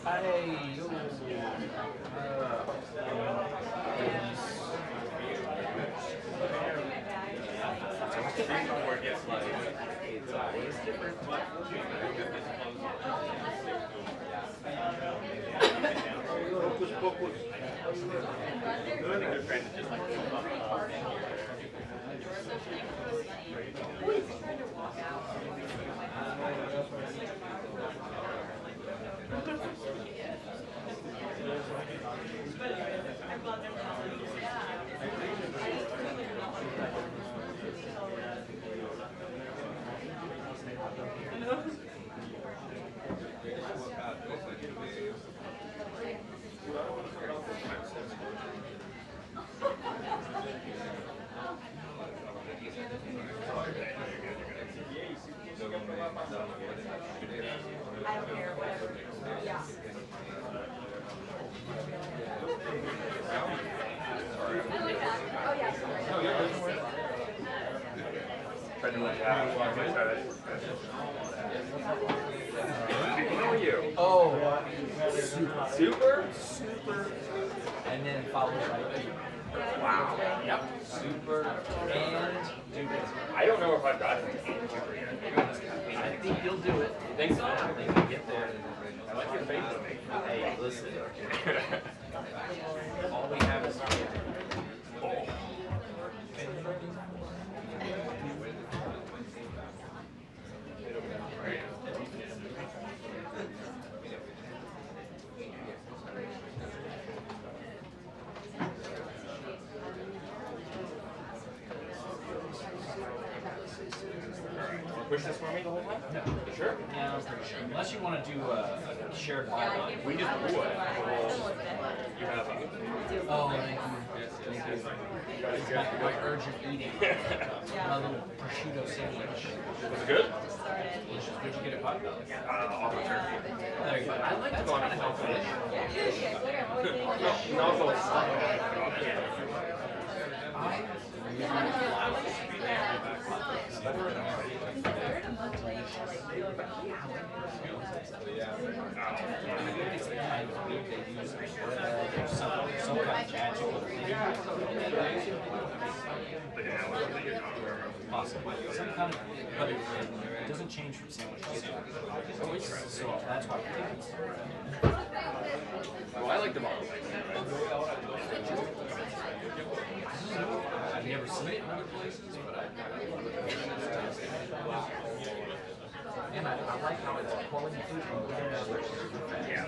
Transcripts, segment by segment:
Hey, yo. Where it gets like, it's always different. Pocos, pocos. I think they're trying to just like jump up. I don't care, whatever. Yeah. I like that. Oh, yeah, sorry. Trying to look out. How are you? Oh, Super? super, and then followed by duper. Wow. Yep. Super and duper. I don't know if I've gotten to super yet. I think you'll do it. Think so? I think you'll get there. I like your face. Hey, listen. All we have is Push this for me the whole time? no. Sure. Yeah, I'm pretty sure. Unless you want to do a shared line. We just would. You have a. Oh, thank you. It's my urgent eating. My little prosciutto sandwich. Was it good? Delicious. Where'd you get it, Pop? Off the turkey. There you go. I like to go on a healthy dish. No, no, it's stuck. Some kind of magical possibly some kind of, but it doesn't change from sandwich to sandwich. So that's why I think it's. Well, I like the bottle. I've never seen it in other places, but and I like how it's quality food. Yeah.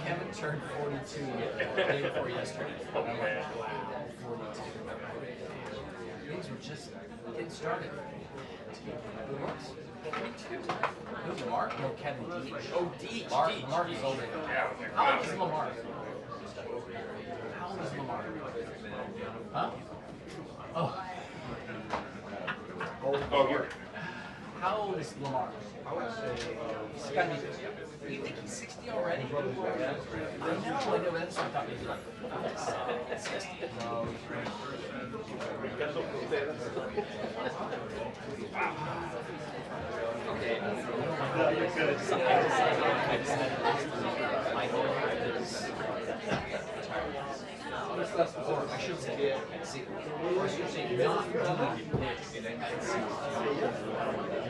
Kevin turned 42 the day before yesterday. And I'm like, wow, 42. Things were just getting started. Who was? 42. Who's Mark? No, Kevin Deach. Oh, Deach. Mark is older. Yeah. How old is Lamar? How old is Lamar? Huh? Oh. Oh, you're. How old is Lamar? I would say He's got to be. You think he's 60 already? I know, that's what I thought maybe like 60. No, okay. Or I should say, or I should say, not doing this You're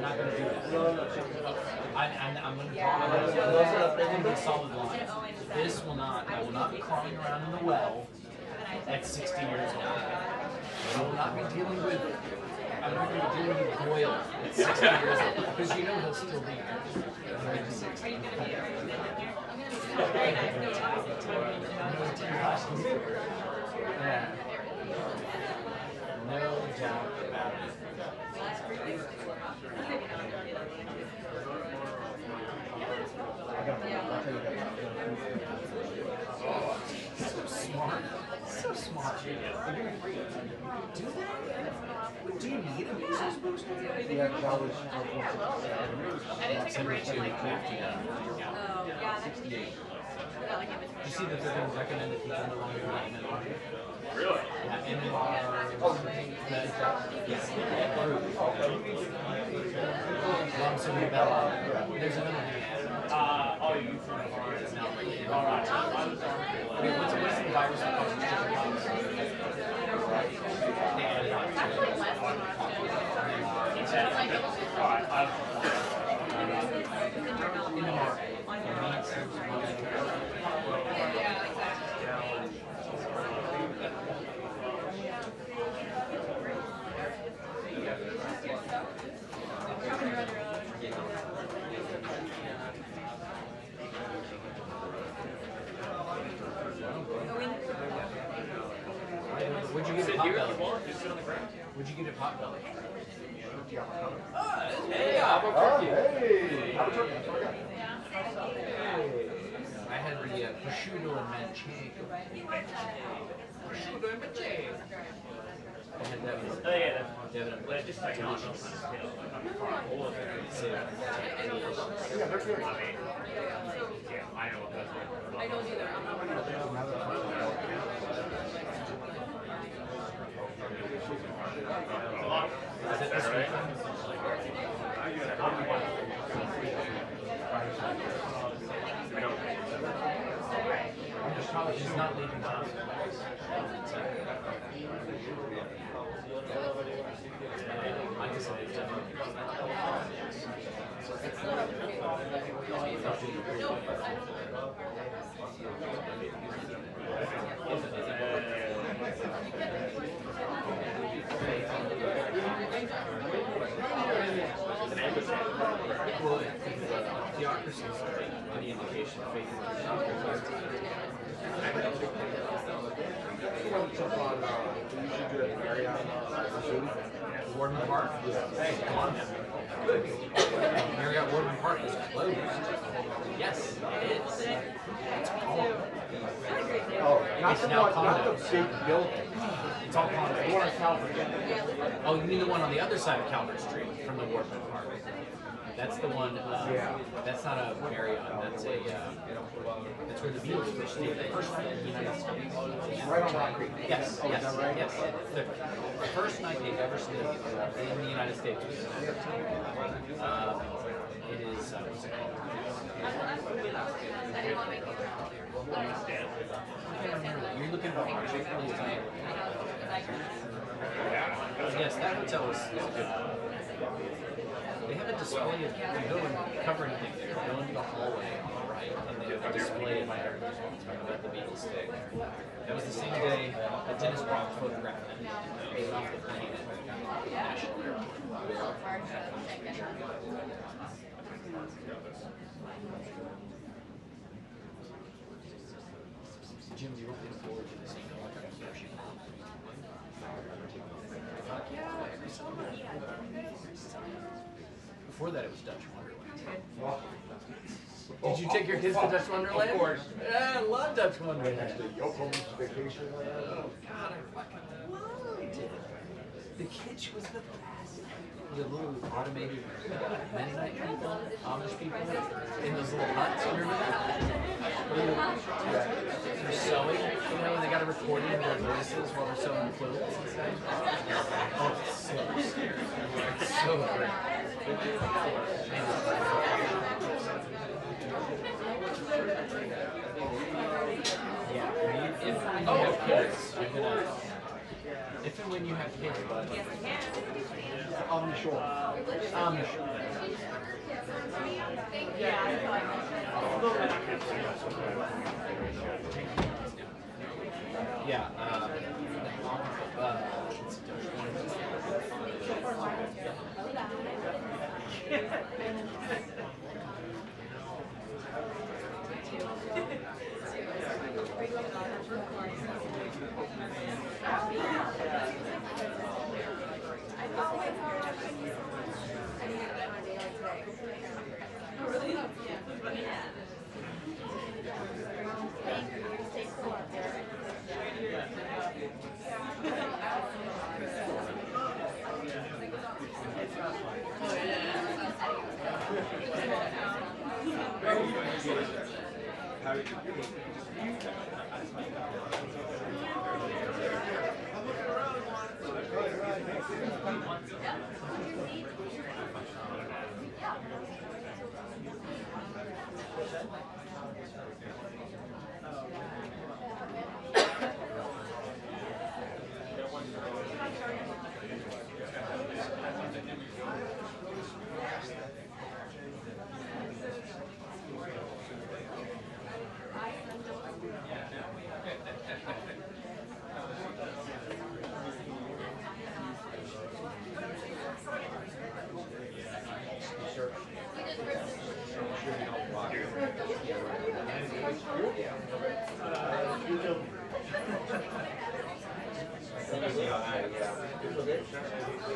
not going to do that. I'm going to talk about a solid line. This will not, I will not be crawling around in the well at 60 years old. I will not be dealing with, I'm not going to be dealing with Goyle at 60 years old. Because you know he'll still be here. 60. Yeah. No doubt about it. So smart. So smart. Do that? Do you need a music? Yeah, that was December 2, 68. You see that they're going to recommend that people no longer get MMR? Really? Yeah, MMR. Yes, that group. So there's another thing. Oh, you Alright. What's the virus that causes chickenpox? They added on to Would you get it Potbelly? Would you get it Potbelly? Hey, Albuquerque. I had the prosciutto and manchego. Prosciutto and manchego. I had that with Devin and Well, just like delicious. I know what that's like. I don't either. Is it this weekend? She's not leaving the house. I guess it is well, theocracy is any indication of faith in Warden Park? Hey, come on now. Good. Marriott Warden Park is closed. Yes, it is. It's gone. Oh, not It's the now one, not the condos. big building. It's all condos. The one on Calvert. Oh, you mean the one on the other side of Calvert Street from the Warden Park? That's the one. Yeah. That's not a Marriott. That's a. That's where the Beatles first stayed. The first night in the United States. Right on Rock Creek. Yes. Oh, Yes. is that right? Yes. The first night they ever stayed in the United States. It is. What's it called? You're looking for Chick-fil-A tonight. Yes, that hotel is good. They have a display of, you go and cover anything there, go into the hallway, right, and they have a display of let the Beatles stay there. That was the same day that Dennis Brock photographed them. They went off the plane at National Airport. Jim, do you want me to forward you this email? Fuck yeah, every summer. Before that, it was Dutch Wonderland. Did you take your kids to Dutch Wonderland? Of course. Yeah, I love Dutch Wonderland. Yoko's vacation land. Oh, God, I fucking loved it. The kitsch was the best. The little automated Mennonite people, Amish people, in those little huts, remember that? They're sewing, you know, and they got a recording of their voices while they're sewing clothes and stuff. Oh, it's so scary. It's so great. Yeah, if and when you have kids, you're gonna. If and when you have kids, bud. On the shore. Yeah,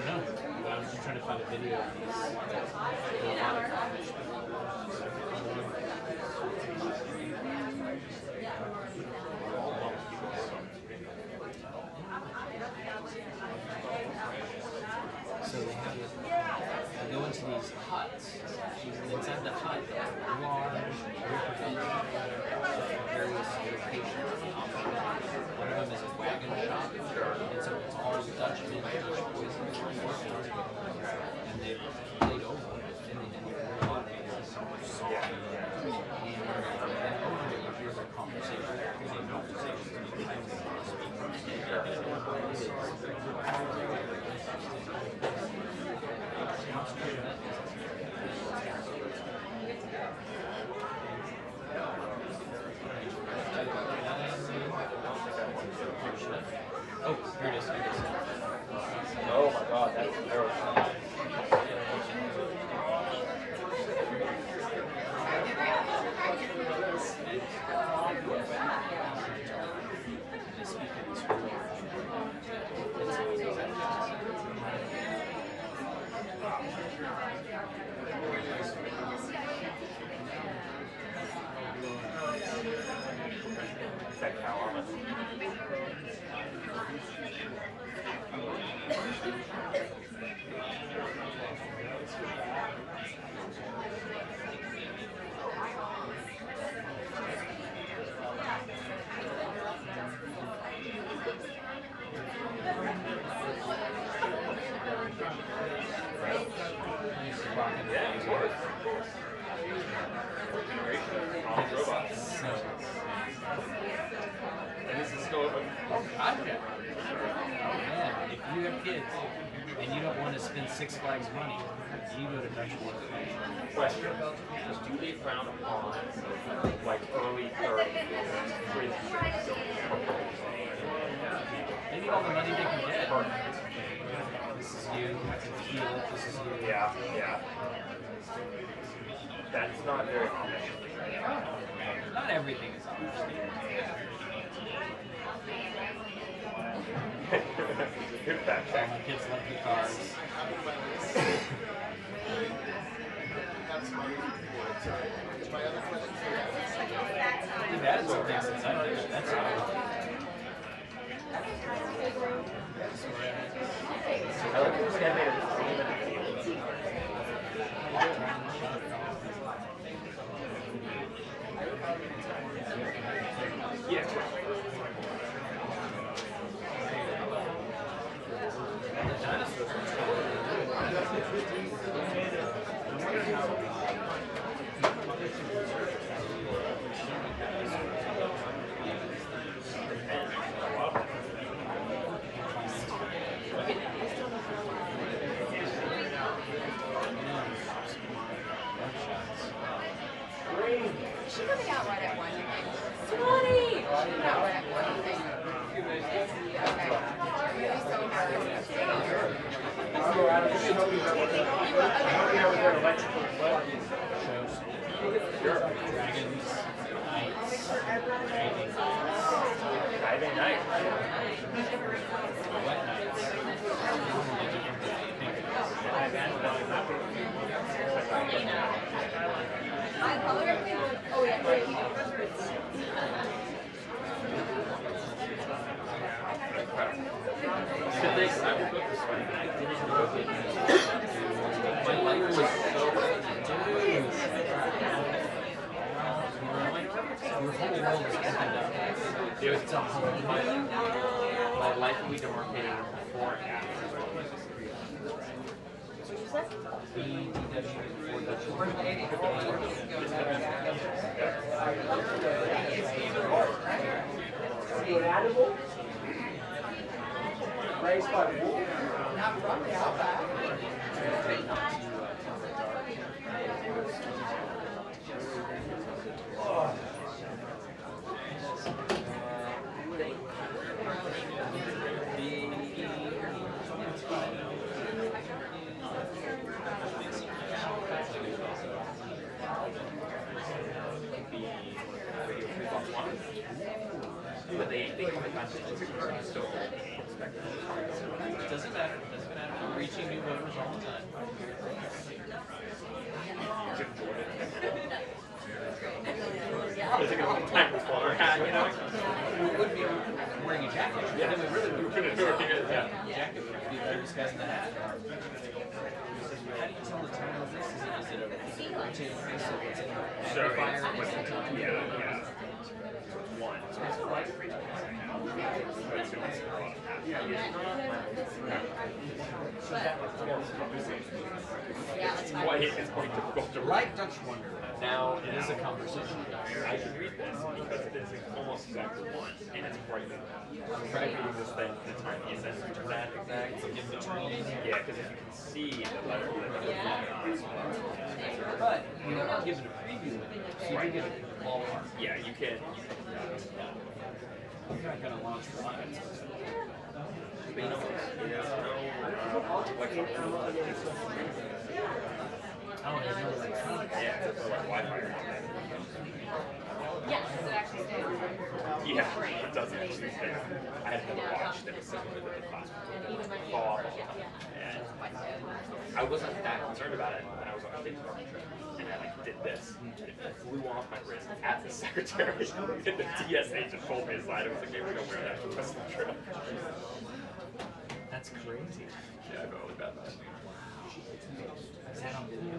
No, but I'm just trying to find a video of these. So they have they go into these huts. Inside the hut, large various locations. One of them is a wagon shop, and so it's all Dutchmen, Dutch boys, and they've played over it, and a lot of it is song. And over it, you hear their conversation, Oh, here it is. Here it is. Oh my god, that's terrible. They speak in this language. Is that cow on it? Yeah, of course. Robots. And this is still open. Project. Yeah, if you have kids and you don't want to spend Six Flags money, you go to Dutch World. Question. Do they frown upon like early 30s? They need all the money they can get. This is you. I can feel it. This is you. Yeah, yeah. That's not very common. Not everything is obviously. Good fact check. My kids love the cars. We've added some things inside there. That's all. I like this guy made a scene. Yeah. She's coming out right at 1, you think? Swanee! She's coming out right at 1, you think? Okay. I'm really so happy with this day. Dragons, knights, dragons, Driving night. wet knights. I color everything. Oh, yeah. Great. Good thing I will book this one. My life will be demarcated before and after. Animal raised by wolves. Not from the outback. But they come in contact with still Doesn't matter. Doesn't matter. We're reaching new voters all the time. It's like a long time before, you know? We would be wearing a jacket. Yeah, we really couldn't do it. Yeah. Jacket would be very disguised in the hat. How do you tell the time of this? Is it a rotating piece of what's in the Sure. fire? What's the time? Yeah. One. So it's like 3 minutes. Yeah, that's fine. It's quite difficult to Like Dutch Wonder. Now It is a conversation. I can read this because it is almost exactly one, and it's right now. I'm trying to read this thing, the time isn't that exact. In between. Yeah, because if you can see the letter, But you are given a preview of it, so you can get a ballpark. yeah, you can. You're not going to launch rockets. But you know, there's no electronic. Oh, there's no electronics. Yeah, it's like Wi-Fi. Yes, it actually did. Yeah, it doesn't actually stay. I had another watch that was similar to the classroom. Fall off all the time. And I wasn't that concerned about it when I was on a big department trip. And I did this. And it flew off my wrist at the secretary. And the DS agent pulled me aside. I was like, hey, we're going to wear that for the rest of the trip. That's crazy. Yeah, I felt really bad about it. Is that on video?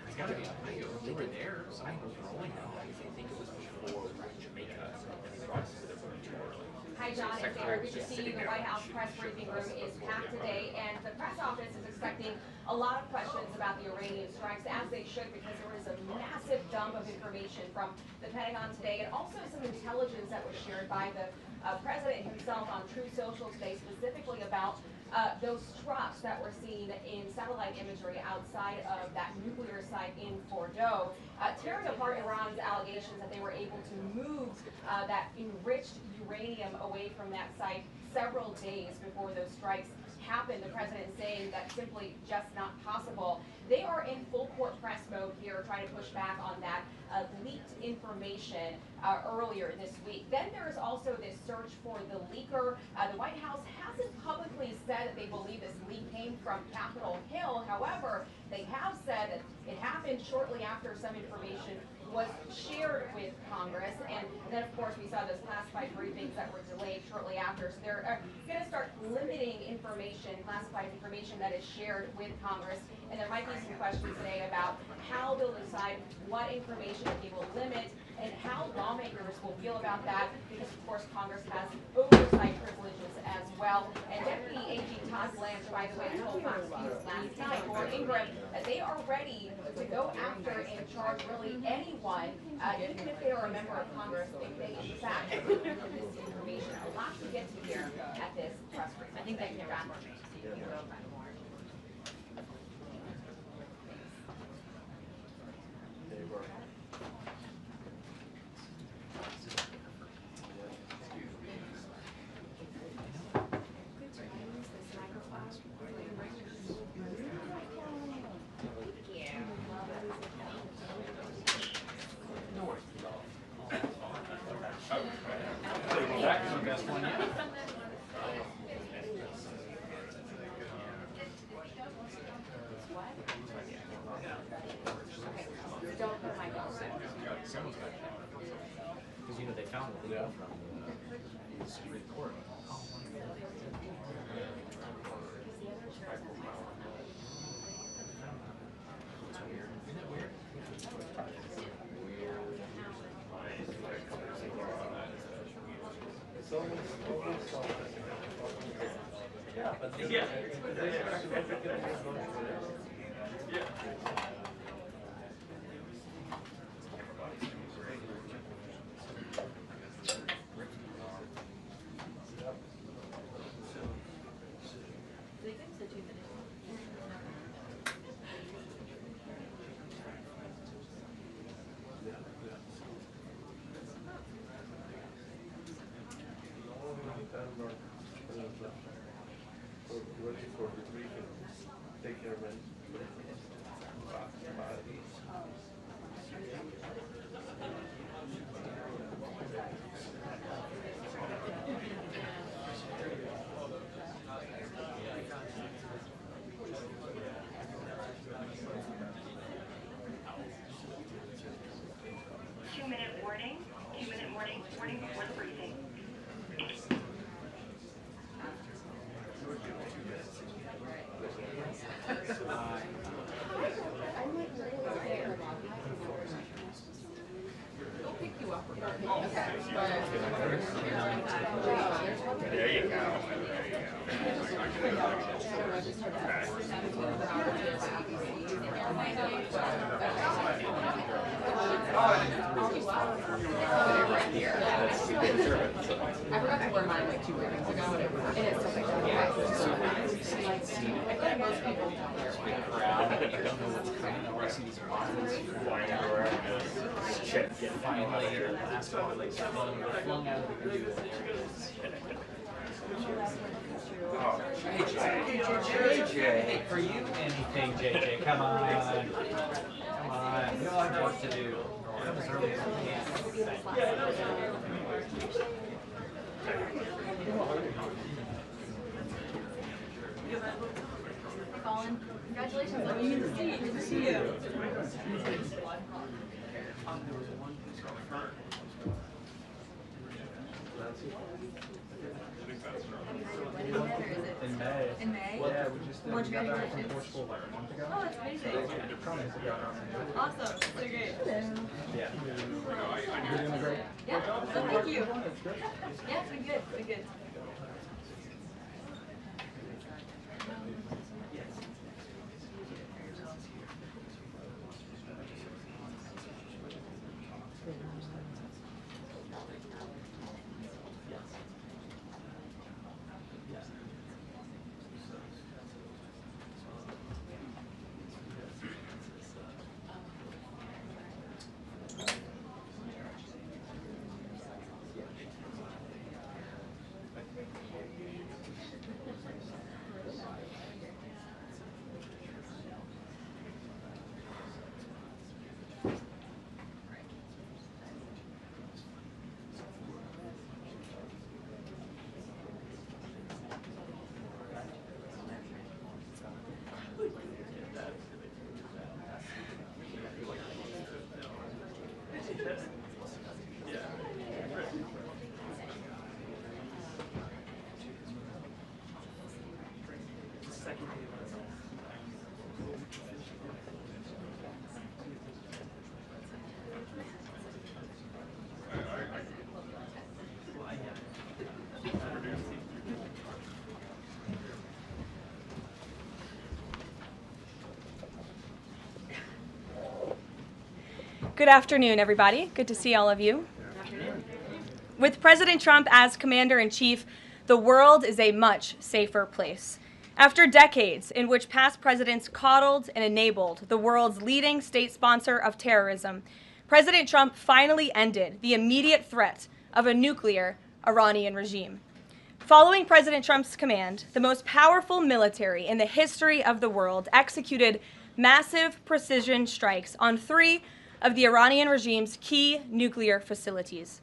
It's got to be on video. They were there. Someone was rolling out. I think it was before Jamaica. And the process of it was too early. Hi, John and Sarah. Good to see you. The White House press briefing room is packed today, and the press office is expecting a lot of questions about the Iranian strikes, as they should, because there was a massive dump of information from the Pentagon today, and also some intelligence that was shared by the president himself on True Social today, specifically about those trucks that were seen in satellite imagery outside of that nuclear site in Fordow, tearing apart Iran's allegations that they were able to move that enriched uranium away from that site several days before those strikes happened. The president saying that's simply just not possible. They are in full court press mode here, trying to push back on that leaked information earlier this week. Then there is also this search for the leaker. The White House hasn't publicly said that they believe this leak came from Capitol Hill. However, they have said that it happened shortly after some information was shared with Congress, and then of course we saw those classified briefings that were delayed shortly after. So they're going to start limiting information, classified information that is shared with Congress, and there might be some questions today about how they'll decide what information they will limit and how lawmakers will feel about that, because of course Congress has oversight privileges as well. And Deputy AG Todd Blanche, by the way, told Fox News last night, or Ingram, that they are ready to go after and charge really anyone, even if they are a member of Congress, if they in fact this information. A lot to get to here at this press briefing. I think they can wrap up. Because you know they found a legal from the Supreme Court. It's weird. Isn't it weird? Yeah. Yeah. Take care, man. Two-minute warning before the briefing. There you go. I forgot to wear mine like 2 weekends ago, and it's still like most people don't wear Big crowd, you don't know what's coming, you see these bottles flying everywhere. Shit. Finally, the last one flung out of the view, and there it is. Oh, JJ. Hey, for you, anything, JJ. Come on. Come on. We all have work to do. Come as early as we can. Colin, congratulations. Good to see you. Good to see you. In May. In May? Yeah, we just Well, got back from congratulations. Portugal like a month ago. Oh, that's amazing. Awesome. So great. Yeah. You're doing great. Yeah, so thank you. Yeah, it's been good. It's been good. Good afternoon, everybody. Good to see all of you. With President Trump as Commander-in-Chief, the world is a much safer place. After decades in which past presidents coddled and enabled the world's leading state sponsor of terrorism, President Trump finally ended the immediate threat of a nuclear Iranian regime. Following President Trump's command, the most powerful military in the history of the world executed massive precision strikes on 3 of the Iranian regime's key nuclear facilities.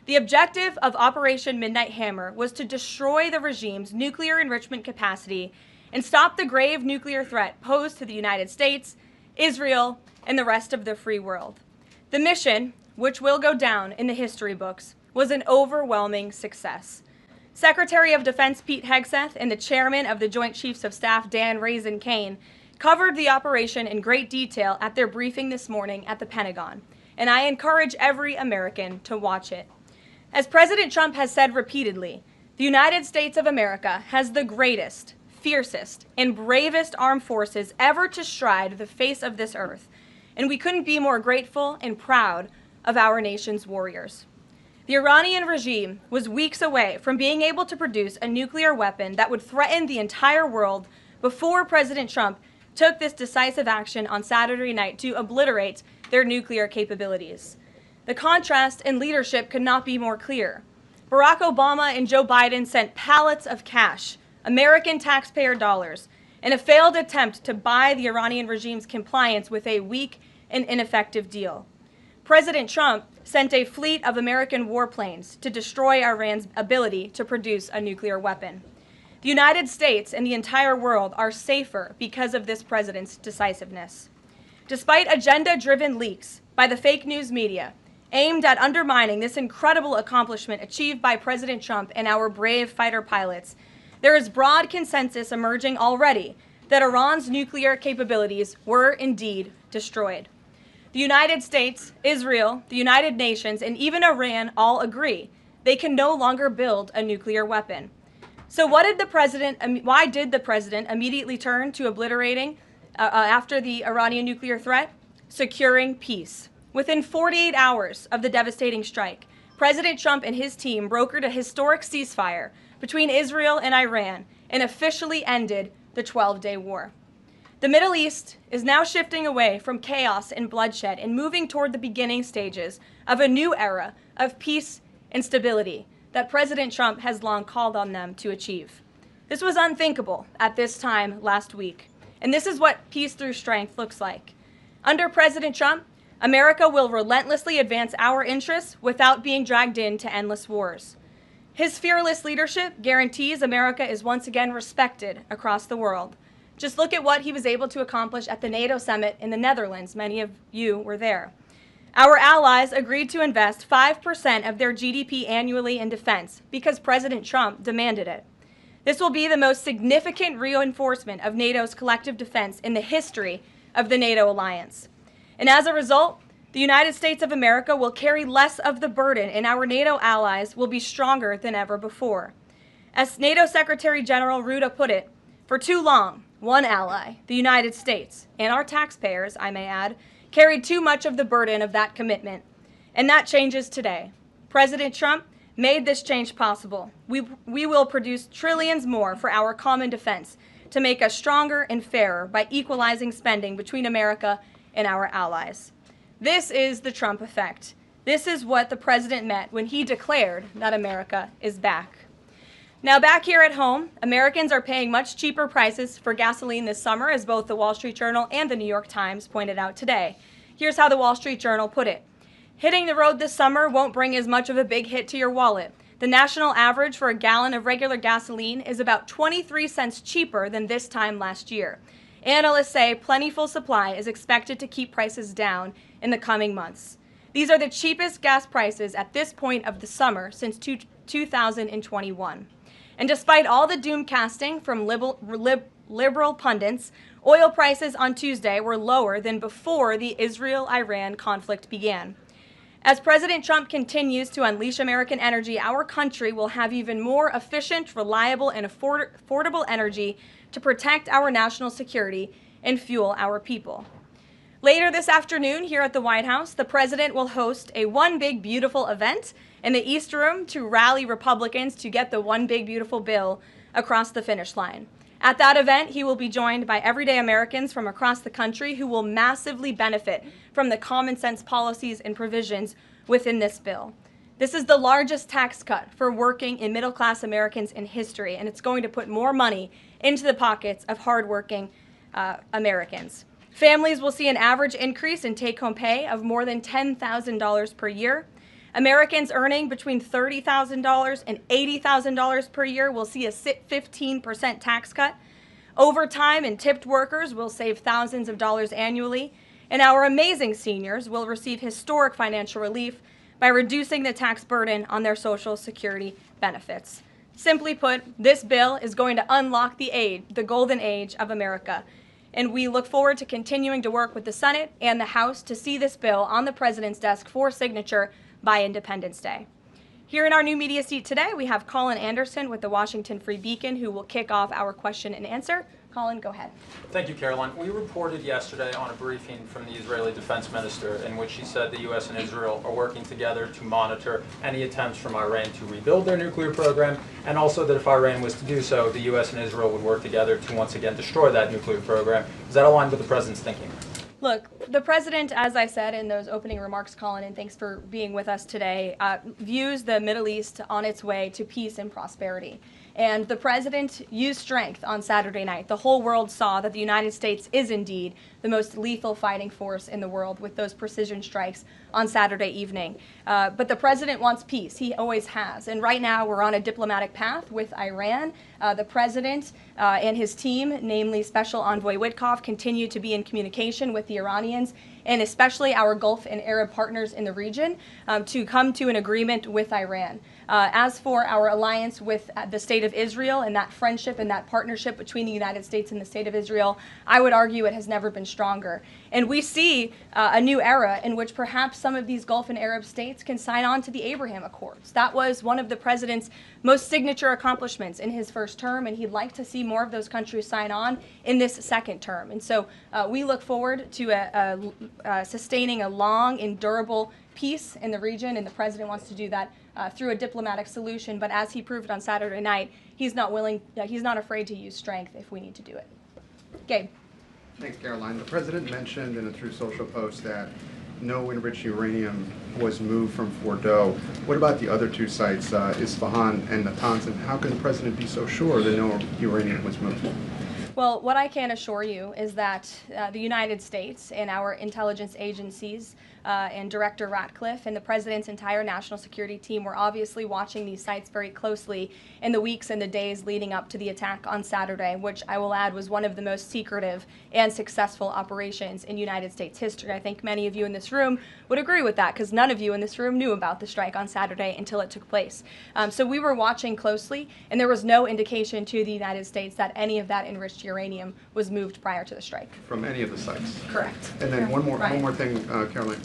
The objective of Operation Midnight Hammer was to destroy the regime's nuclear enrichment capacity and stop the grave nuclear threat posed to the United States, Israel, and the rest of the free world. The mission, which will go down in the history books, was an overwhelming success. Secretary of Defense Pete Hegseth and the chairman of the Joint Chiefs of Staff Dan Raisin Kane covered the operation in great detail at their briefing this morning at the Pentagon, and I encourage every American to watch it. As President Trump has said repeatedly, the United States of America has the greatest, fiercest and bravest armed forces ever to stride the face of this earth, and we couldn't be more grateful and proud of our nation's warriors. The Iranian regime was weeks away from being able to produce a nuclear weapon that would threaten the entire world before President Trump took this decisive action on Saturday night to obliterate their nuclear capabilities. The contrast in leadership could not be more clear. Barack Obama and Joe Biden sent pallets of cash, American taxpayer dollars, in a failed attempt to buy the Iranian regime's compliance with a weak and ineffective deal. President Trump sent a fleet of American warplanes to destroy Iran's ability to produce a nuclear weapon. The United States and the entire world are safer because of this president's decisiveness. Despite agenda-driven leaks by the fake news media aimed at undermining this incredible accomplishment achieved by President Trump and our brave fighter pilots, there is broad consensus emerging already that Iran's nuclear capabilities were indeed destroyed. The United States, Israel, the United Nations, and even Iran all agree they can no longer build a nuclear weapon. So why did the president immediately turn to obliterating after the Iranian nuclear threat? Securing peace. Within 48 hours of the devastating strike, President Trump and his team brokered a historic ceasefire between Israel and Iran and officially ended the 12-day war. The Middle East is now shifting away from chaos and bloodshed and moving toward the beginning stages of a new era of peace and stability that President Trump has long called on them to achieve. This was unthinkable at this time last week, and this is what peace through strength looks like. Under President Trump, America will relentlessly advance our interests without being dragged into endless wars. His fearless leadership guarantees America is once again respected across the world. Just look at what he was able to accomplish at the NATO summit in the Netherlands. Many of you were there. Our allies agreed to invest 5% of their GDP annually in defense because President Trump demanded it. This will be the most significant reinforcement of NATO's collective defense in the history of the NATO alliance. And as a result, the United States of America will carry less of the burden, and our NATO allies will be stronger than ever before. As NATO Secretary General Ruda put it, for too long, one ally, the United States, and our taxpayers, I may add, carried too much of the burden of that commitment. And that changes today. President Trump made this change possible. We will produce trillions more for our common defense to make us stronger and fairer by equalizing spending between America and our allies. This is the Trump effect. This is what the president meant when he declared that America is back. Now, back here at home, Americans are paying much cheaper prices for gasoline this summer, as both the Wall Street Journal and the New York Times pointed out today. Here's how the Wall Street Journal put it. Hitting the road this summer won't bring as much of a big hit to your wallet. The national average for a gallon of regular gasoline is about 23 cents cheaper than this time last year. Analysts say plentiful supply is expected to keep prices down in the coming months. These are the cheapest gas prices at this point of the summer since 2021. And despite all the doom casting from liberal pundits, oil prices on Tuesday were lower than before the Israel-Iran conflict began. As President Trump continues to unleash American energy, our country will have even more efficient, reliable, and affordable energy to protect our national security and fuel our people. Later this afternoon here at the White House, the president will host a One Big Beautiful event in the East Room to rally Republicans to get the One Big Beautiful bill across the finish line. At that event, he will be joined by everyday Americans from across the country who will massively benefit from the common sense policies and provisions within this bill. This is the largest tax cut for working and middle-class Americans in history, and it's going to put more money into the pockets of hardworking Americans. Families will see an average increase in take-home pay of more than $10,000 per year. Americans earning between $30,000 and $80,000 per year will see a 15% tax cut. Overtime and tipped workers will save thousands of dollars annually. And our amazing seniors will receive historic financial relief by reducing the tax burden on their Social Security benefits. Simply put, this bill is going to unlock the golden age of America. And we look forward to continuing to work with the Senate and the House to see this bill on the president's desk for signature by Independence Day. Here in our new media seat today, we have Colin Anderson with the Washington Free Beacon, who will kick off our question and answer. Colin, go ahead. Thank you, Caroline. We reported yesterday on a briefing from the Israeli defense minister in which he said the U.S. and Israel are working together to monitor any attempts from Iran to rebuild their nuclear program, and also that if Iran was to do so, the U.S. and Israel would work together to once again destroy that nuclear program. Is that aligned with the president's thinking? Look, the president, as I said in those opening remarks, Colin, and thanks for being with us today, views the Middle East on its way to peace and prosperity. And the president used strength on Saturday night. The whole world saw that the United States is indeed the most lethal fighting force in the world with those precision strikes on Saturday evening. But the president wants peace. He always has. And right now we're on a diplomatic path with Iran. The president and his team, namely Special Envoy Witkoff, continue to be in communication with the Iranians and especially our Gulf and Arab partners in the region to come to an agreement with Iran. As for our alliance with the State of Israel and that friendship and that partnership between the United States and the State of Israel, I would argue it has never been stronger. And we see a new era in which perhaps some of these Gulf and Arab states can sign on to the Abraham Accords. That was one of the president's most signature accomplishments in his first term, and he'd like to see more of those countries sign on in this second term. And so we look forward to sustaining a long and durable peace in the region, and the president wants to do that through a diplomatic solution. But as he proved on Saturday night, he's not afraid to use strength if we need to do it. Gabe. Thanks, Caroline. The president mentioned in a Truth Social post that no enriched uranium was moved from Fordow. What about the other two sites, Isfahan and Natanz, and how can the president be so sure that no uranium was moved? Well, what I can assure you is that the United States and our intelligence agencies and Director Ratcliffe and the President's entire national security team were obviously watching these sites very closely in the weeks and the days leading up to the attack on Saturday, which I will add was one of the most secretive and successful operations in United States history. I think many of you in this room would agree with that because none of you in this room knew about the strike on Saturday until it took place. So we were watching closely, and there was no indication to the United States that any of that enriched uranium was moved prior to the strike. From any of the sites? Correct. And then one more thing, Caroline.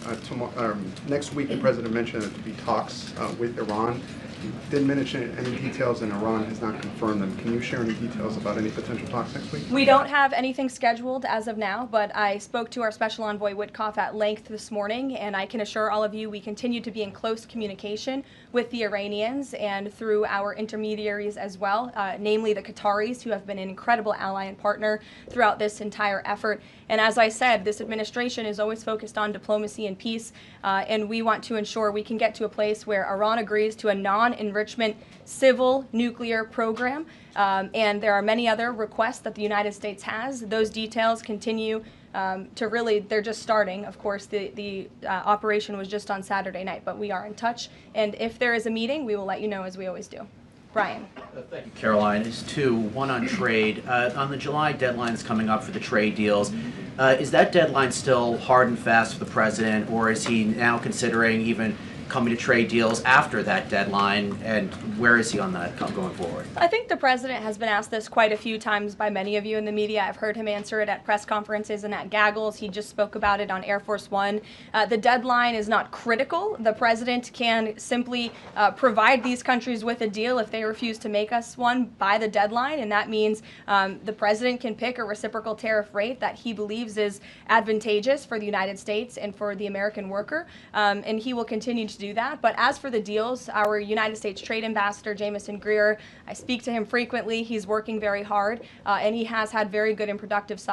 Next week, the president mentioned that there would be talks with Iran. He didn't mention any details, and Iran has not confirmed them. Can you share any details about any potential talks next week? We don't have anything scheduled as of now, but I spoke to our Special Envoy Witkoff at length this morning, and I can assure all of you we continue to be in close communication with the Iranians and through our intermediaries as well, namely the Qataris, who have been an incredible ally and partner throughout this entire effort. And as I said, this administration is always focused on diplomacy and peace, and we want to ensure we can get to a place where Iran agrees to a non-enrichment civil nuclear program. And there are many other requests that the United States has. Those details continue to really, they're just starting. Of course, the operation was just on Saturday night, but we are in touch. And if there is a meeting, we will let you know as we always do. Brian. Thank you, Caroline. It's two, one on trade. On the July deadlines coming up for the trade deals, is that deadline still hard and fast for the president, or is he now considering even coming to trade deals after that deadline, and where is he on that going forward? I think the president has been asked this quite a few times by many of you in the media. I've heard him answer it at press conferences and at gaggles. He just spoke about it on Air Force One. The deadline is not critical. The president can simply provide these countries with a deal if they refuse to make us one by the deadline, and that means the president can pick a reciprocal tariff rate that he believes is advantageous for the United States and for the American worker, and he will continue to do that. But as for the deals, our United States Trade Ambassador, Jamison Greer, I speak to him frequently. He's working very hard, and he has had very good and productive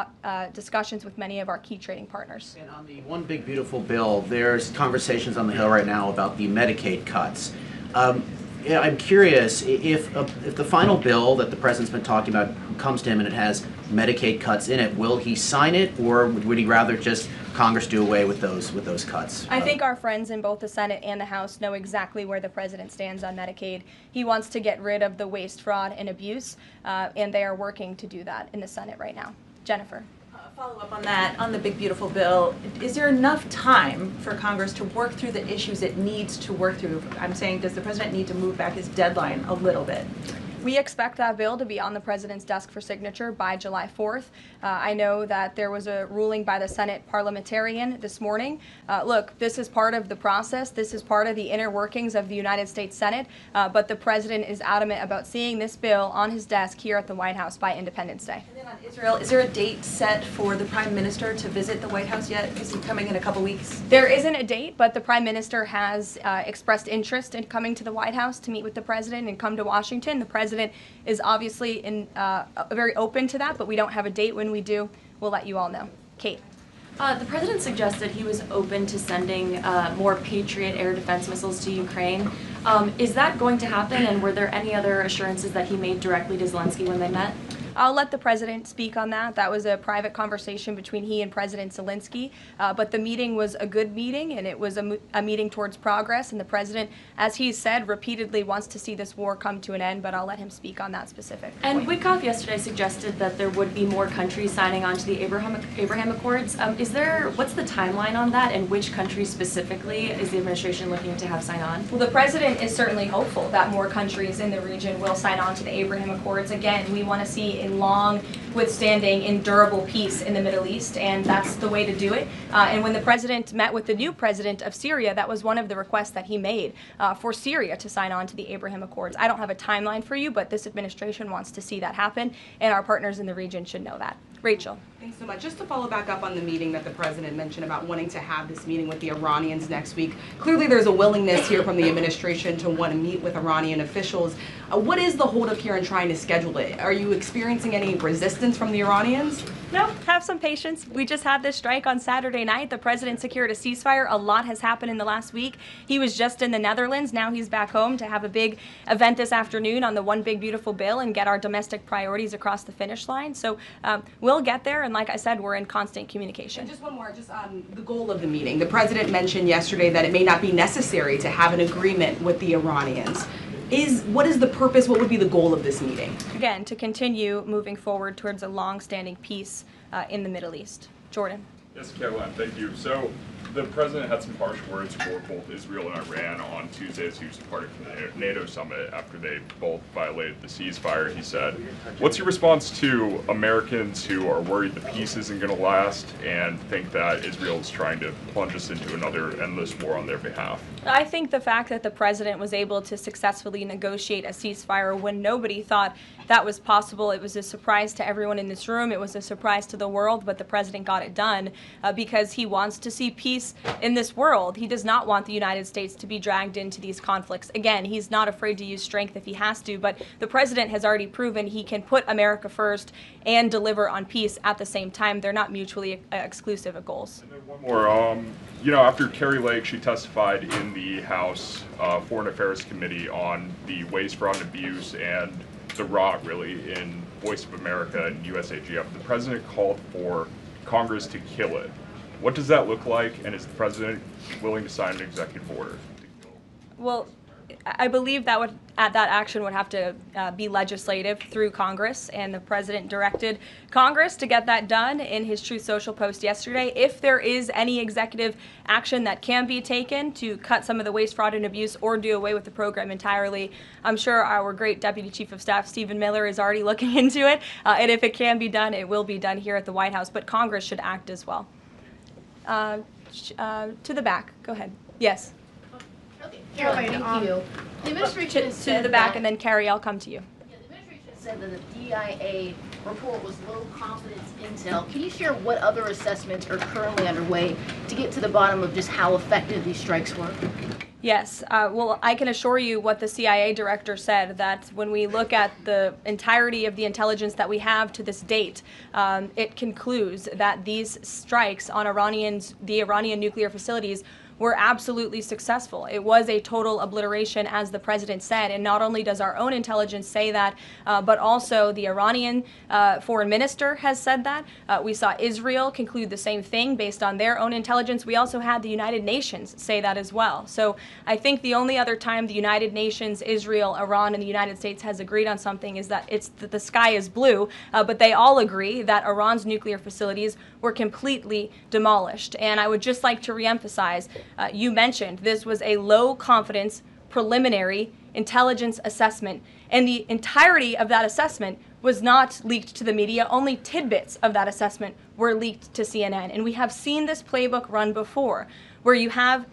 discussions with many of our key trading partners. And on the One Big Beautiful Bill, there's conversations on the Hill right now about the Medicaid cuts. I'm curious, if the final bill that the president's been talking about comes to him and it has Medicaid cuts in it, will he sign it, or would he rather just Congress do away with those cuts? I think our friends in both the Senate and the House know exactly where the president stands on Medicaid. He wants to get rid of the waste, fraud, and abuse, and they are working to do that in the Senate right now. Jennifer. Follow up on that, on the Big Beautiful Bill, is there enough time for Congress to work through the issues it needs to work through? I'm saying, does the president need to move back his deadline a little bit? We expect that bill to be on the president's desk for signature by July 4th. I know that there was a ruling by the Senate parliamentarian this morning. Look, this is part of the process. This is part of the inner workings of the United States Senate, but the president is adamant about seeing this bill on his desk here at the White House by Independence Day. And then on Israel, is there a date set for the Prime Minister to visit the White House yet? Is he coming in a couple weeks? There isn't a date, but the Prime Minister has expressed interest in coming to the White House to meet with the president and come to Washington. The president is obviously very open to that, but we don't have a date. When we do, we'll let you all know. Kate. The president suggested he was open to sending more Patriot air defense missiles to Ukraine. Is that going to happen, and were there any other assurances that he made directly to Zelensky when they met? I'll let the president speak on that. That was a private conversation between he and President Zelensky. But the meeting was a good meeting, and it was a meeting towards progress. And the president, as he said, repeatedly wants to see this war come to an end, but I'll let him speak on that specific And point. Witkoff yesterday suggested that there would be more countries signing on to the Abraham Accords. What's the timeline on that, and which countries specifically is the administration looking to have sign on? Well, the president is certainly hopeful that more countries in the region will sign on to the Abraham Accords. Again, we want to see a long, withstanding, endurable peace in the Middle East, and that's the way to do it. And when the president met with the new president of Syria, that was one of the requests that he made for Syria to sign on to the Abraham Accords. I don't have a timeline for you, but this administration wants to see that happen, and our partners in the region should know that. Rachel. Thanks so much. Just to follow back up on the meeting that the president mentioned about wanting to have this meeting with the Iranians next week. Clearly there's a willingness here from the administration to want to meet with Iranian officials. What is the holdup here in trying to schedule it? Are you experiencing any resistance from the Iranians? No, have some patience. We just had this strike on Saturday night. The president secured a ceasefire. A lot has happened in the last week. He was just in the Netherlands. Now he's back home to have a big event this afternoon on the One Big Beautiful Bill and get our domestic priorities across the finish line. So we'll get there. And like I said, we're in constant communication. And just one more, just the goal of the meeting. The president mentioned yesterday that it may not be necessary to have an agreement with the Iranians. What is the purpose, what would be the goal of this meeting? Again, to continue moving forward towards a long-standing peace in the Middle East. Jordan. Yes, Caroline, thank you. So the president had some harsh words for both Israel and Iran on Tuesday as he was departing from the NATO summit after they both violated the ceasefire. He said, what's your response to Americans who are worried the peace isn't going to last and think that Israel is trying to plunge us into another endless war on their behalf? I think the fact that the president was able to successfully negotiate a ceasefire when nobody thought that was possible, it was a surprise to everyone in this room. It was a surprise to the world, but the president got it done because he wants to see peace in this world. He does not want the United States to be dragged into these conflicts. Again, he's not afraid to use strength if he has to, but the president has already proven he can put America first and deliver on peace at the same time. They're not mutually exclusive goals. And then one more. You know, after Kari Lake, she testified in the House Foreign Affairs Committee on the waste, fraud, and abuse and the rot, really, in Voice of America and USAGF. The president called for Congress to kill it. What does that look like, and is the president willing to sign an executive order? Well, I believe that action would have to be legislative through Congress, and the president directed Congress to get that done in his Truth Social post yesterday. If there is any executive action that can be taken to cut some of the waste, fraud, and abuse or do away with the program entirely, I'm sure our great Deputy Chief of Staff, Stephen Miller, is already looking into it. And if it can be done, it will be done here at the White House, but Congress should act as well. To the back. Go ahead. Yes. Caroline, thank you. The administration has To said the back, that, and then Carrie, I'll come to you. the administration has said that the DIA report was low confidence intel. Can you share what other assessments are currently underway to get to the bottom of just how effective these strikes were? Yes. Well, I can assure you what the CIA director said, that when we look at the entirety of the intelligence that we have to this date, it concludes that these strikes on the Iranian nuclear facilities were absolutely successful. It was a total obliteration, as the president said, and not only does our own intelligence say that, but also the Iranian foreign minister has said that. We saw Israel conclude the same thing based on their own intelligence. We also had the United Nations say that as well. So I think the only other time the United Nations, Israel, Iran, and the United States has agreed on something is that the sky is blue, but they all agree that Iran's nuclear facilities were completely demolished. And I would just like to reemphasize, you mentioned this was a low confidence preliminary intelligence assessment. And the entirety of that assessment was not leaked to the media. Only tidbits of that assessment were leaked to CNN. And we have seen this playbook run before, where you have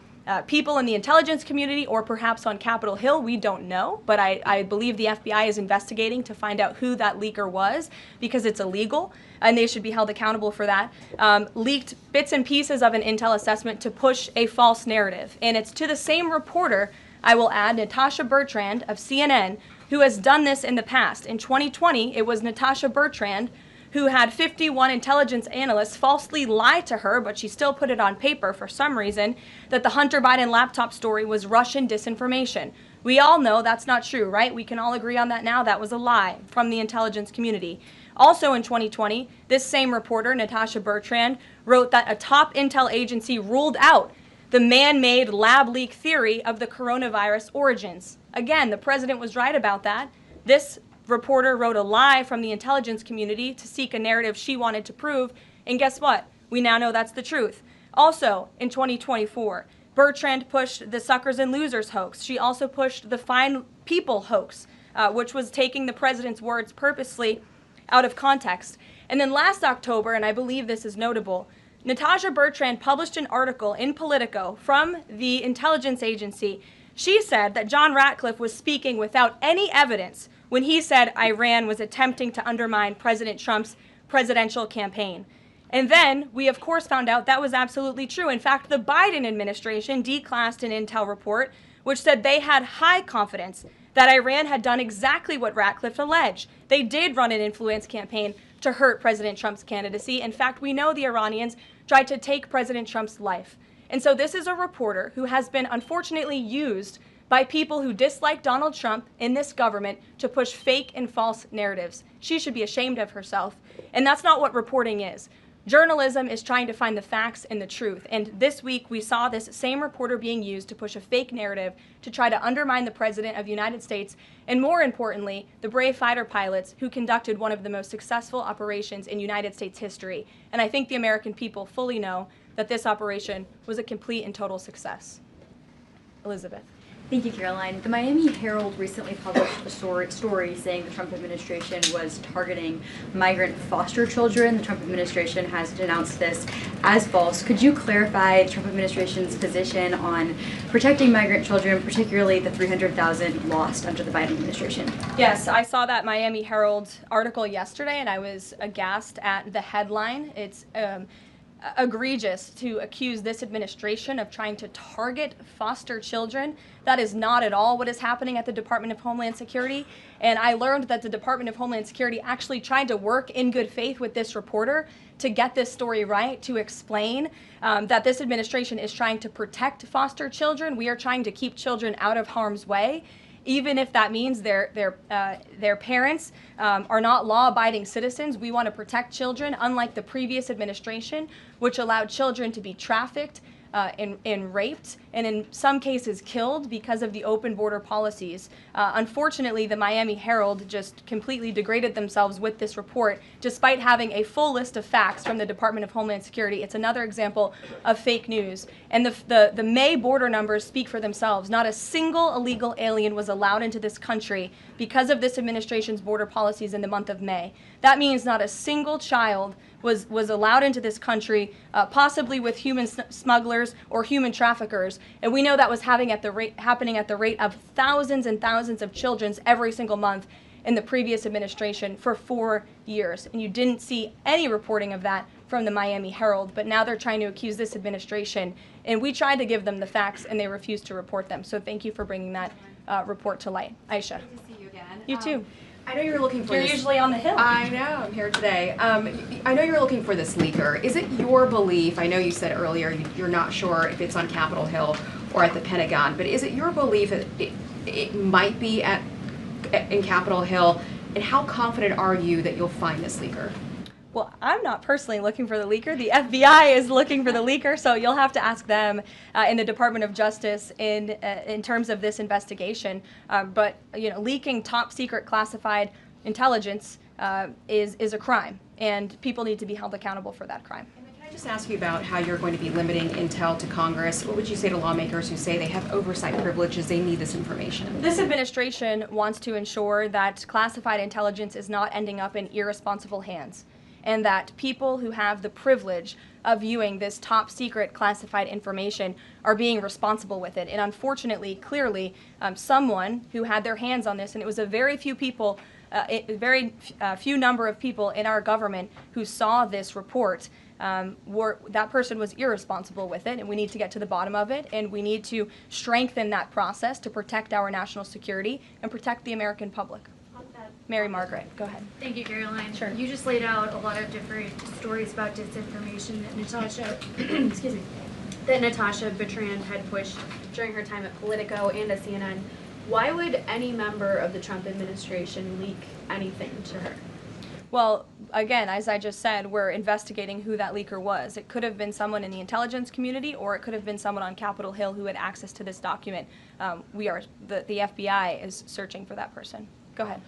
people in the intelligence community, or perhaps on Capitol Hill, we don't know, but I believe the FBI is investigating to find out who that leaker was, because it's illegal, and they should be held accountable for that, leaked bits and pieces of an intel assessment to push a false narrative. And it's to the same reporter, I will add, Natasha Bertrand of CNN, who has done this in the past. In 2020, it was Natasha Bertrand who had 51 intelligence analysts falsely lie to her, but she still put it on paper for some reason, that the Hunter Biden laptop story was Russian disinformation. We all know that's not true, right? We can all agree on that now. That was a lie from the intelligence community. Also in 2020, this same reporter, Natasha Bertrand, wrote that a top intel agency ruled out the man-made lab leak theory of the coronavirus origins. Again, the president was right about that. This reporter wrote a lie from the intelligence community to seek a narrative she wanted to prove, and guess what? We now know that's the truth. Also, in 2024, Bertrand pushed the suckers and losers hoax. She also pushed the fine people hoax, which was taking the president's words purposely out of context. And then last October, and I believe this is notable, Natasha Bertrand published an article in Politico from the intelligence agency. She said that John Ratcliffe was speaking without any evidence when he said Iran was attempting to undermine President Trump's presidential campaign. And then we, of course, found out that was absolutely true. In fact, the Biden administration declassed an intel report which said they had high confidence that Iran had done exactly what Ratcliffe alleged. They did run an influence campaign to hurt President Trump's candidacy. In fact, we know the Iranians tried to take President Trump's life. And so this is a reporter who has been unfortunately used by people who dislike Donald Trump in this government to push fake and false narratives. She should be ashamed of herself. And that's not what reporting is. Journalism is trying to find the facts and the truth. And this week we saw this same reporter being used to push a fake narrative to try to undermine the President of the United States, and more importantly, the brave fighter pilots who conducted one of the most successful operations in United States history. And I think the American people fully know that this operation was a complete and total success. Elizabeth. Thank you, Caroline. The Miami Herald recently published a story saying the Trump administration was targeting migrant foster children. The Trump administration has denounced this as false. Could you clarify the Trump administration's position on protecting migrant children, particularly the 300,000 lost under the Biden administration? Yes, I saw that Miami Herald article yesterday, and I was aghast at the headline. It's egregious to accuse this administration of trying to target foster children. That is not at all what is happening at the Department of Homeland Security. And I learned that the Department of Homeland Security actually tried to work in good faith with this reporter to get this story right, to explain that this administration is trying to protect foster children. We are trying to keep children out of harm's way, even if that means their parents are not law-abiding citizens. We want to protect children, unlike the previous administration, which allowed children to be trafficked and raped, and in some cases killed because of the open border policies. Unfortunately, the Miami Herald just completely degraded themselves with this report, despite having a full list of facts from the Department of Homeland Security. It's another example of fake news. And the May border numbers speak for themselves. Not a single illegal alien was allowed into this country because of this administration's border policies in the month of May. That means not a single child was allowed into this country, possibly with human smugglers or human traffickers. And we know that was happening at the rate of thousands and thousands of children every single month in the previous administration for 4 years. And you didn't see any reporting of that from the Miami Herald, but now they're trying to accuse this administration. And we tried to give them the facts, and they refused to report them. So thank you for bringing that report to light. Aisha. Good to see you again. You too. I know you're looking for You're this. usually on the Hill. I know, I'm here today. I know you're looking for this leaker. Is it your belief, I know you said earlier you're not sure if it's on Capitol Hill or at the Pentagon, but is it your belief that it might be in Capitol Hill, and how confident are you that you'll find this leaker? Well, I'm not personally looking for the leaker. The FBI is looking for the leaker, so you'll have to ask them in the Department of Justice in terms of this investigation. But you know, leaking top secret classified intelligence is a crime, and people need to be held accountable for that crime. And the Can I just ask you about how you're going to be limiting intel to Congress? What would you say to lawmakers who say they have oversight privileges, they need this information? This administration wants to ensure that classified intelligence is not ending up in irresponsible hands, and that people who have the privilege of viewing this top secret classified information are being responsible with it. And unfortunately, clearly, someone who had their hands on this, and it was a very few people, few number of people in our government who saw this report, that person was irresponsible with it, and we need to get to the bottom of it, and we need to strengthen that process to protect our national security and protect the American public. Mary Margaret, go ahead. Thank you, Caroline. Sure. You just laid out a lot of different stories about disinformation that Natasha, excuse me, that Natasha Bertrand had pushed during her time at Politico and at CNN. Why would any member of the Trump administration leak anything to her? Well, again, as I just said, we're investigating who that leaker was. It could have been someone in the intelligence community, or it could have been someone on Capitol Hill who had access to this document. The FBI is searching for that person. Go ahead.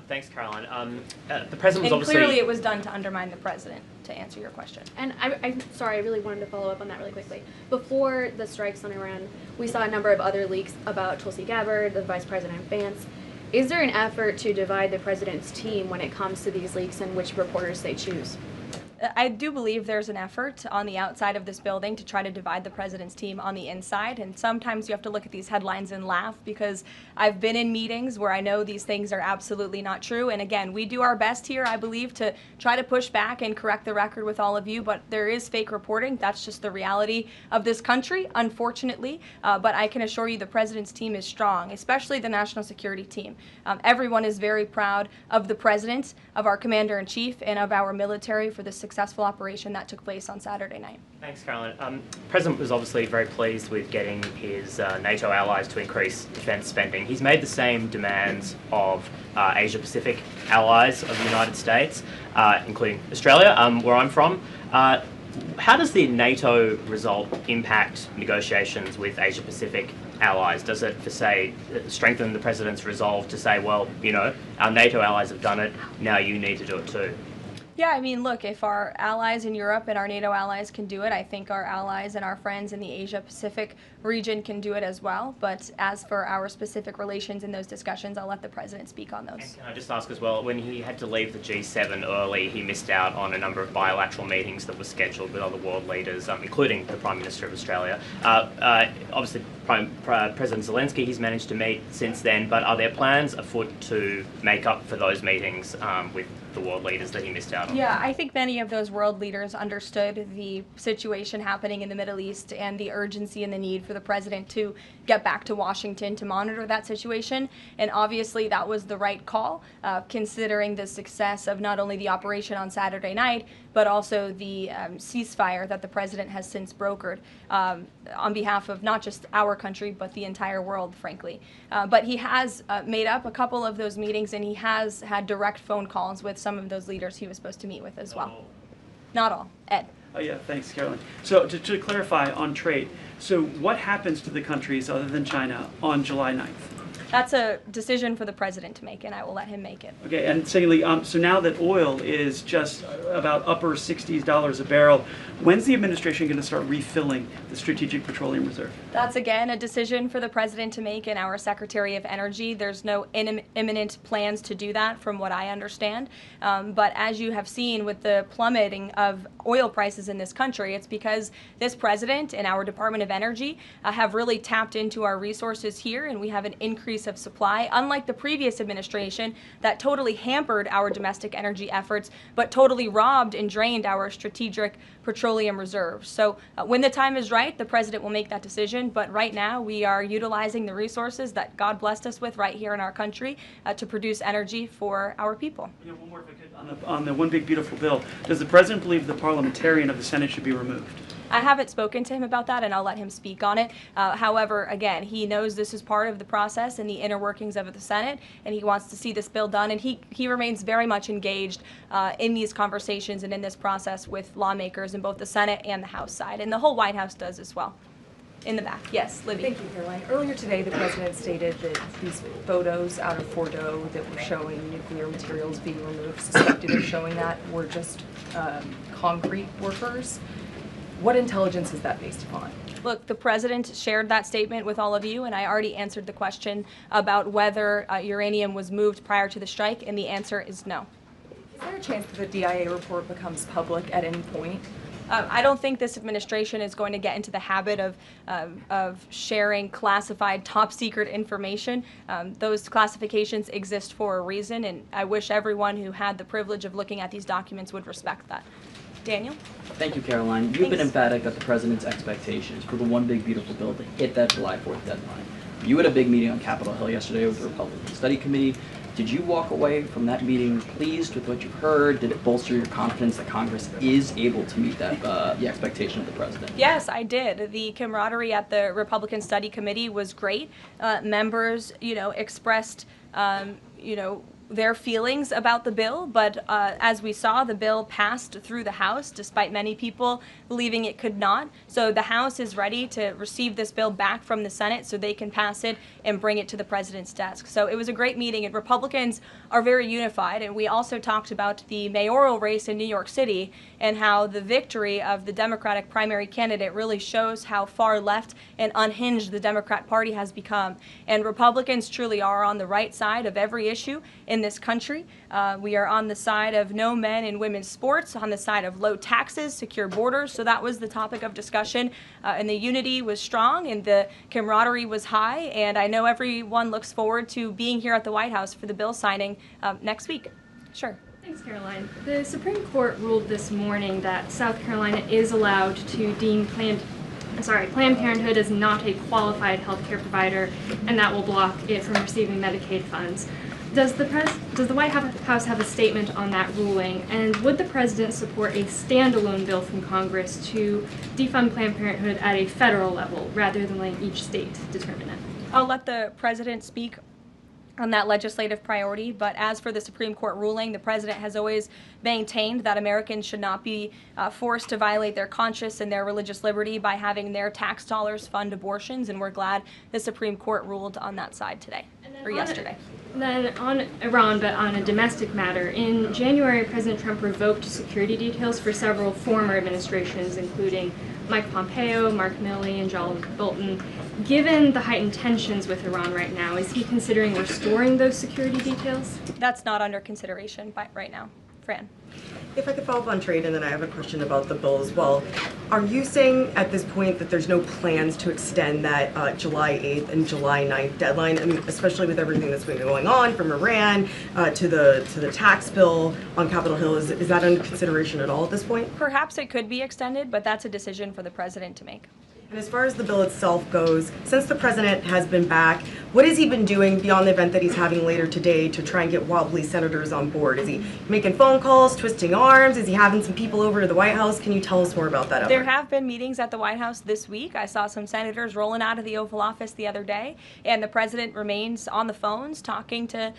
Thanks, Caroline. The president was and obviously... clearly it was done to undermine the president, to answer your question. And I'm sorry, I really wanted to follow up on that really quickly. Before the strikes on Iran, we saw a number of other leaks about Tulsi Gabbard, the Vice President Vance. Is there an effort to divide the president's team when it comes to these leaks and which reporters they choose? I do believe there's an effort on the outside of this building to try to divide the president's team on the inside, and sometimes you have to look at these headlines and laugh, because I've been in meetings where I know these things are absolutely not true, and again, we do our best here, I believe, to try to push back and correct the record with all of you, but there is fake reporting. That's just the reality of this country, unfortunately, but I can assure you the president's team is strong, especially the national security team. Everyone is very proud of the president, of our commander-in-chief, and of our military for the successful operation that took place on Saturday night. Thanks, Caroline. The President was obviously very pleased with getting his NATO allies to increase defence spending. He's made the same demands of Asia-Pacific allies of the United States, including Australia, where I'm from. How does the NATO result impact negotiations with Asia-Pacific allies? Does it, for say, strengthen the President's resolve to say, well, you know, our NATO allies have done it, now you need to do it too? Yeah, I mean, look, if our allies in Europe and our NATO allies can do it, I think our allies and our friends in the Asia-Pacific region can do it as well. But as for our specific relations in those discussions, I'll let the president speak on those. And can I just ask as well, when he had to leave the G7 early, he missed out on a number of bilateral meetings that were scheduled with other world leaders, including the Prime Minister of Australia. Obviously, President Zelensky, he's managed to meet since then, but are there plans afoot to make up for those meetings with the world leaders that he missed out on? Yeah, I think many of those world leaders understood the situation happening in the Middle East and the urgency and the need for the president to get back to Washington to monitor that situation. And obviously that was the right call, considering the success of not only the operation on Saturday night, but also the ceasefire that the president has since brokered on behalf of not just our country, but the entire world, frankly. But he has made up a couple of those meetings, and he has had direct phone calls with some of those leaders he was supposed to meet with as well. Not all. Ed. Oh yeah, thanks, Caroline. So to clarify on trade, so what happens to the countries other than China on July 9th? That's a decision for the president to make, and I will let him make it. Okay, and secondly, so now that oil is just about upper $60s a barrel, when's the administration going to start refilling the Strategic Petroleum Reserve? That's, again, a decision for the president to make and our Secretary of Energy. There's no imminent plans to do that, from what I understand. But as you have seen with the plummeting of oil prices in this country, it's because this president and our Department of Energy have really tapped into our resources here, and we have an increase of supply, unlike the previous administration that totally hampered our domestic energy efforts, but totally robbed and drained our strategic petroleum reserves. So when the time is right, the president will make that decision, but right now we are utilizing the resources that God blessed us with right here in our country to produce energy for our people. You know, one more if I could, on the One Big Beautiful Bill, does the president believe the parliamentarian of the Senate should be removed? I haven't spoken to him about that, and I'll let him speak on it. However, again, he knows this is part of the process and the inner workings of the Senate, and he wants to see this bill done, and he remains very much engaged in these conversations and in this process with lawmakers in both the Senate and the House side, and the whole White House does as well. In the back. Yes, Libby. Thank you, Caroline. Earlier today, the president stated that these photos out of Fordo that were showing nuclear materials being removed, suspected of showing that, were just concrete workers. What intelligence is that based upon? Look, the president shared that statement with all of you, and I already answered the question about whether uranium was moved prior to the strike, and the answer is no. Is there a chance that the DIA report becomes public at any point? I don't think this administration is going to get into the habit of sharing classified, top-secret information. Those classifications exist for a reason, and I wish everyone who had the privilege of looking at these documents would respect that. Daniel? Thank you, Caroline. You've been emphatic that the president's expectations for the One Big Beautiful Bill to hit that July 4th deadline. You had a big meeting on Capitol Hill yesterday with the Republican Study Committee. Did you walk away from that meeting pleased with what you heard? Did it bolster your confidence that Congress is able to meet that the expectation of the president? Yes, I did. The camaraderie at the Republican Study Committee was great. Members, expressed, their feelings about the bill, but as we saw, the bill passed through the House despite many people believing it could not. So the House is ready to receive this bill back from the Senate so they can pass it and bring it to the president's desk. So it was a great meeting, and Republicans are very unified. And we also talked about the mayoral race in New York City and how the victory of the Democratic primary candidate really shows how far left and unhinged the Democrat Party has become. And Republicans truly are on the right side of every issue in this country. We are on the side of no men in women's sports, on the side of low taxes, secure borders. So that was the topic of discussion. And the unity was strong and the camaraderie was high. And I know everyone looks forward to being here at the White House for the bill signing next week. Sure. Thanks, Caroline. The Supreme Court ruled this morning that South Carolina is allowed to deem Planned Parenthood as not a qualified healthcare provider, and that will block it from receiving Medicaid funds. Does the White House have a statement on that ruling, and would the president support a standalone bill from Congress to defund Planned Parenthood at a federal level rather than letting each state determine it? I'll let the president speak on that legislative priority, but as for the Supreme Court ruling, the president has always maintained that Americans should not be forced to violate their conscience and their religious liberty by having their tax dollars fund abortions, and we're glad the Supreme Court ruled on that side today, or yesterday. Then on Iran, but on a domestic matter, in January, President Trump revoked security details for several former administrations, including Mike Pompeo, Mark Milley, and John Bolton. Given the heightened tensions with Iran right now, is he considering restoring those security details? That's not under consideration right now. Fran. If I could follow up on trade, and then I have a question about the bill as well. Are you saying at this point that there's no plans to extend that July 8th and July 9th deadline? I mean, especially with everything that's been going on from Iran to the tax bill on Capitol Hill, is that under consideration at all at this point? Perhaps it could be extended, but that's a decision for the president to make. And as far as the bill itself goes, since the president has been back, what has he been doing beyond the event that he's having later today to try and get wobbly senators on board? Is he making phone calls, twisting arms? Is he having some people over to the White House? Can you tell us more about that effort? There have been meetings at the White House this week. I saw some senators rolling out of the Oval Office the other day, and the president remains on the phones talking to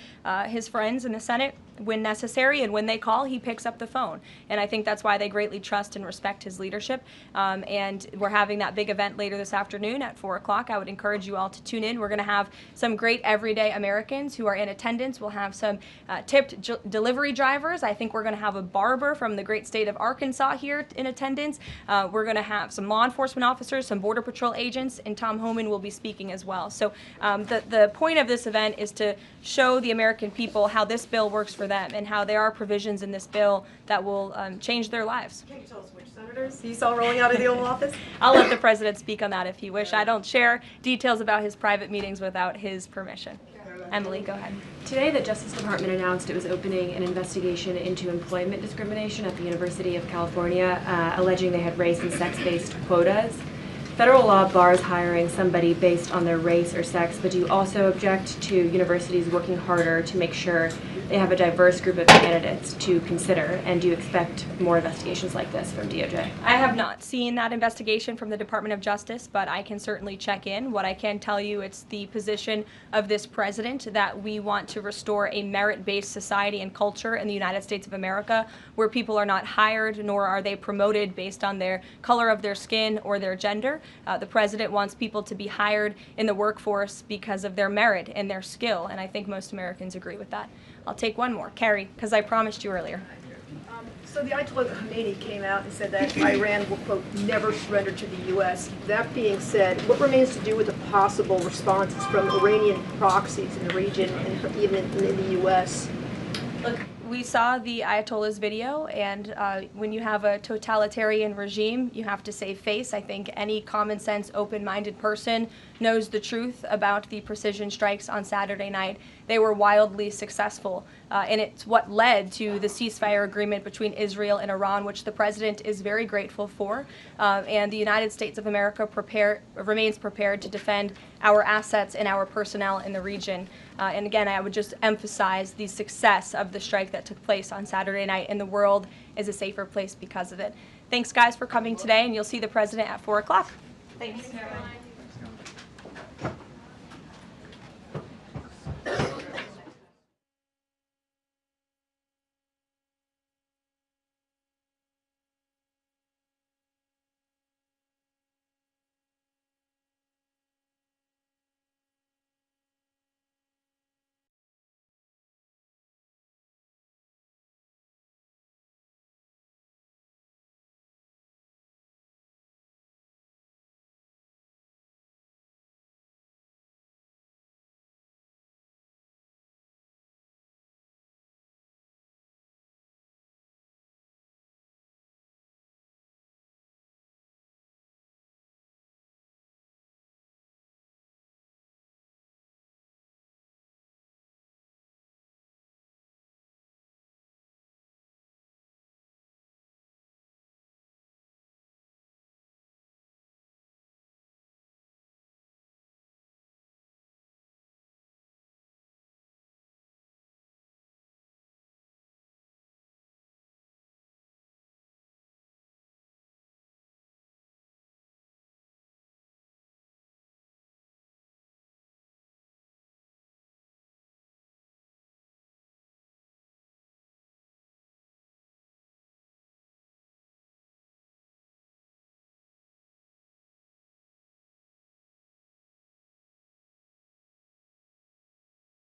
his friends in the Senate when necessary, and when they call, he picks up the phone. And I think that's why they greatly trust and respect his leadership. And we're having that big event later this afternoon at 4 o'clock. I would encourage you all to tune in. We're going to have some great everyday Americans who are in attendance. We'll have some tipped delivery drivers. I think we're going to have a barber from the great state of Arkansas here in attendance. We're going to have some law enforcement officers, some Border Patrol agents, and Tom Homan will be speaking as well. So the point of this event is to show the American people how this bill works for them and how there are provisions in this bill that will change their lives. Can you tell us which senators you saw rolling out of the Oval Office? I'll let the president speak on that if he wish. I don't share details about his private meetings without his permission. Emily, go ahead. Today, the Justice Department announced it was opening an investigation into employment discrimination at the University of California, alleging they had race and sex-based quotas. Federal law bars hiring somebody based on their race or sex, but do you also object to universities working harder to make sure they have a diverse group of candidates to consider? And do you expect more investigations like this from DOJ? I have not seen that investigation from the Department of Justice, but I can certainly check in. What I can tell you, it's the position of this president that we want to restore a merit-based society and culture in the United States of America where people are not hired nor are they promoted based on their color of their skin or their gender. The president wants people to be hired in the workforce because of their merit and their skill, and I think most Americans agree with that. I'll take one more. Carrie, because I promised you earlier. So the Ayatollah Khomeini came out and said that Iran will, quote, never surrender to the U.S. That being said, what remains to do with the possible responses from Iranian proxies in the region and even in the U.S.? Look, we saw the Ayatollah's video, and when you have a totalitarian regime, you have to save face. I think any common sense, open-minded person knows the truth about the precision strikes on Saturday night. They were wildly successful, and it's what led to the ceasefire agreement between Israel and Iran, which the president is very grateful for, and the United States of America remains prepared to defend our assets and our personnel in the region. And again, I would just emphasize the success of the strike that took place on Saturday night, and the world is a safer place because of it. Thanks, guys, for coming today, and you'll see the president at 4 o'clock. Thanks.